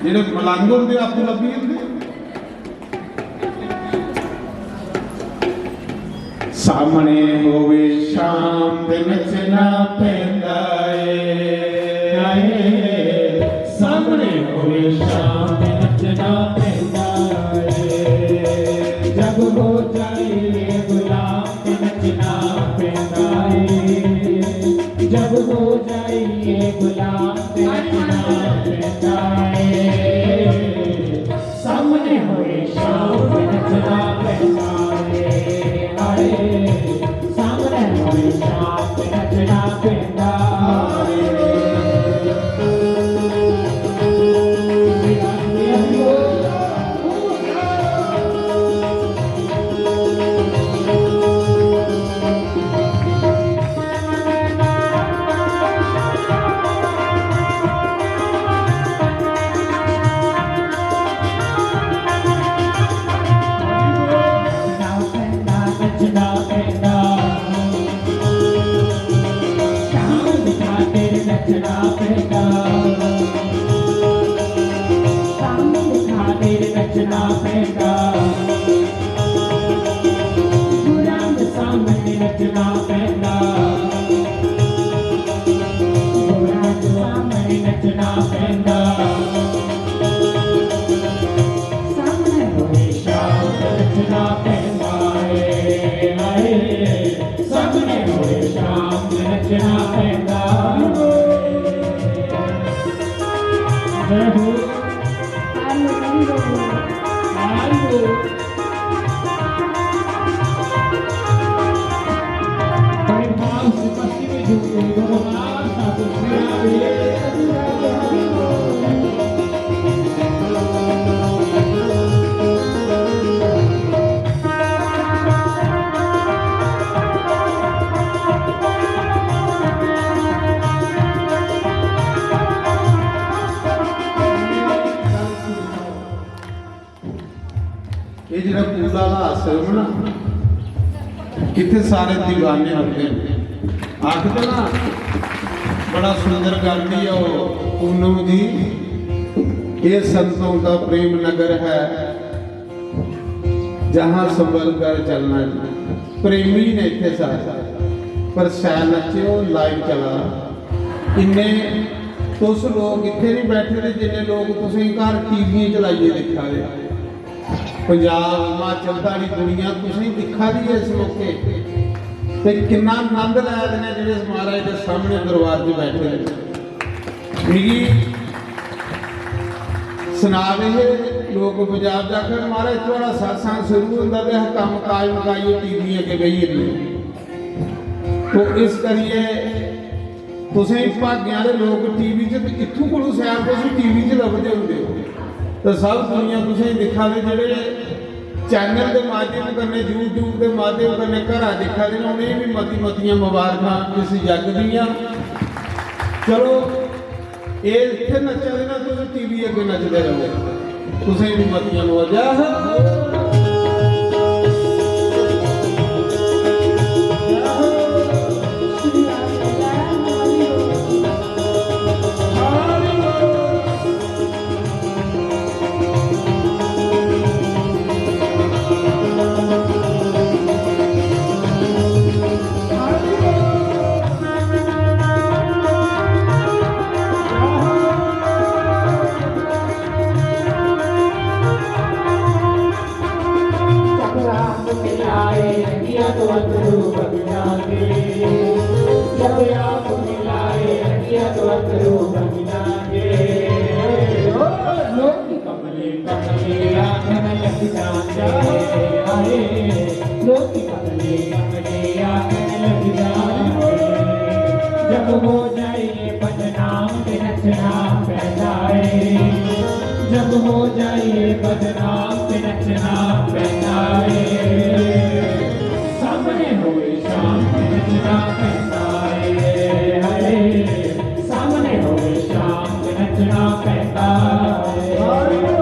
ਜਿਹੜੇ ਮਲੰਗ ਹੁੰਦੇ ਆਪੂ ਲੱਭੀ ਹੁੰਦੇ ਸਾਹਮਣੇ ਹੋਵੇ ਸ਼ਾਮ ਦੇ ਨੱਚਣਾ ਪੈਂਦਾ ਏ ਸਾਹਮਣੇ ਹੋਵੇ ਸ਼ਾਮ ਦੇ ਨੱਚਣਾ ਪੈਂਦਾ ਏ ਜਗ ਹੋ ਜਾਏ ਗੁਲਾਮ ਤੇ ਨੱਚਣਾ ਪੈਂਦਾ ਏ जब हो जाइए गुलाम ते नचना पैंदा ए सामने होए शाम ते नचना पैंदा ए हाय सामने होए शाम ते नचना पैंदा नचना पैंदा गुलाम दे सामने नचना पैंदा गुलाम दे सामने नचना पैंदा सामने होए शाम ते नचना पैंदा ए हाय सामने होए शाम ते नचना पैंदा जय हो ये जो पूजा का आश्रम ना इतने सारे दीवाने होते हैं आखते ना बड़ा सुंदर करती है वो पूनम जी ये संतों का प्रेम नगर है जहाँ संभल कर चलना प्रेमी ने इतने सारे पर सैन अच्छे वो लाइव चला इन्ने तुस लोग इतने नहीं बैठे थे जिन्हें लोग तुम घर टीवी चलाइए दिखा रहे पंजाब हिमाचल सारी दुनिया तुसीं दिखा दी इस मौके ते किन्ना आनंद लै रहे ने जिहड़े महाराज के सामने दरबार च बैठे मिगी सुना रहे लोग पंजाब जाकर महाराज थोड़ा सत्संग शुरू होंदा ते कम काज मुकाइए टीवी अगे बहिए नहीं तो इस करिए तुसीं भाग्यां दे लोग टीवी च इत्थों कोलों सैर तुसीं टीवी च लभदे हुंदे हो तो सब दुनिया तुझे दिखा दे जेडे चैनल के माध्यम करने यूट्यूब के माध्यम करने घर दिखा दे उन्हें भी मती मतियां मुबारक इस जग दियां चलो ये इतने नचा देना तुम टीवी अगे नचते रहो तुसें भी मतियां मौजा जब हो जाइए बदनाम ते नचना पैंदा ए जब हो जाइए बदनाम ते नचना पैंदा ए सामने होए शाम ते नचना पैंदा ए हाय सामने होए शाम ते नचना पैंदा ए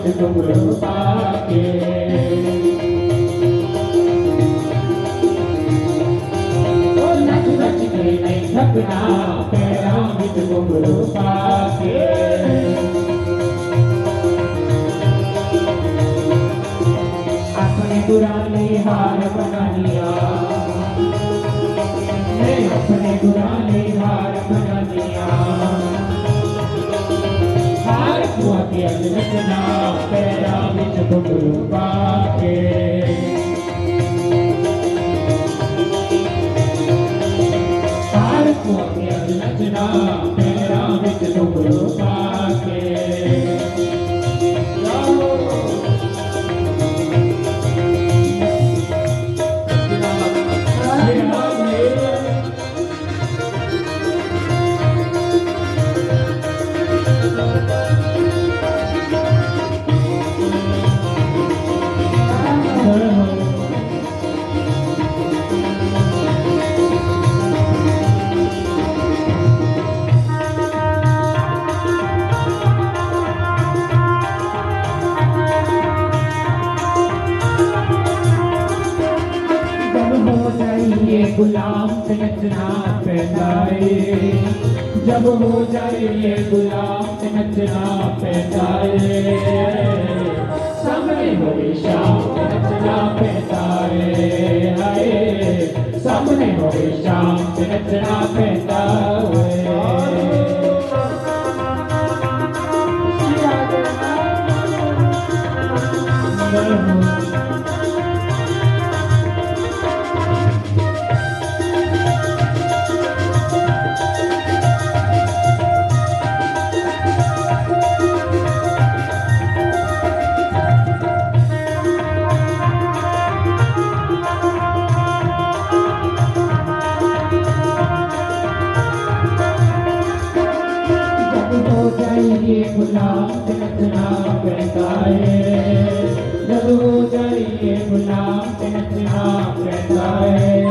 विच घुंघरू पाके नच नच के नहीं थकना पैरों विच घुंघरू पाके अपने गुराने हार बना लिया अपने गुराने हार बना लिया हार कुआ के अग नचना पैरों विच घुंघरू पाके हार कुआ के अग नचना पैरों विच घुंघरू पाके ये गुलाम से नचना पैदा है जब हो जाए ये गुलाम से नचना पैदा है सामने हो शाम से नचना पैदा है हाय सामने हो शाम से नचना पैदा है ये गुलाम से नचना पैदा है जब हो जाए ये गुलाम से नचना पैदा है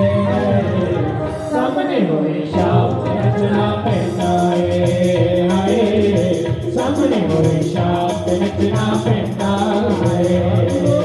सामने हो शाम से नचना पैदा है हाय सामने हो शाम से नचना पैदा है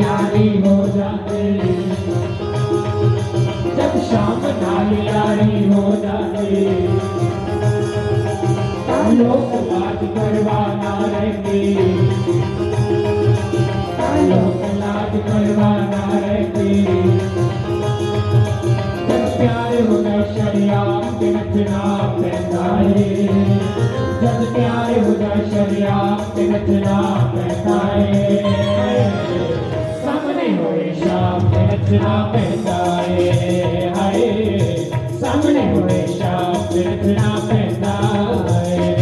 यारी हो जाते जब शाम नाल यारी हो जाते लोग लाज करवाना रहते लोग लाज करवाना रहते जब प्यार हो जाए शरियाम के नचना पैदा है जब प्यार हो जाए शरियाम के नचना पैदा है नचना पैदा है हाय सामने हुए शाम नचना पैदा है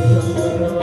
Shambhala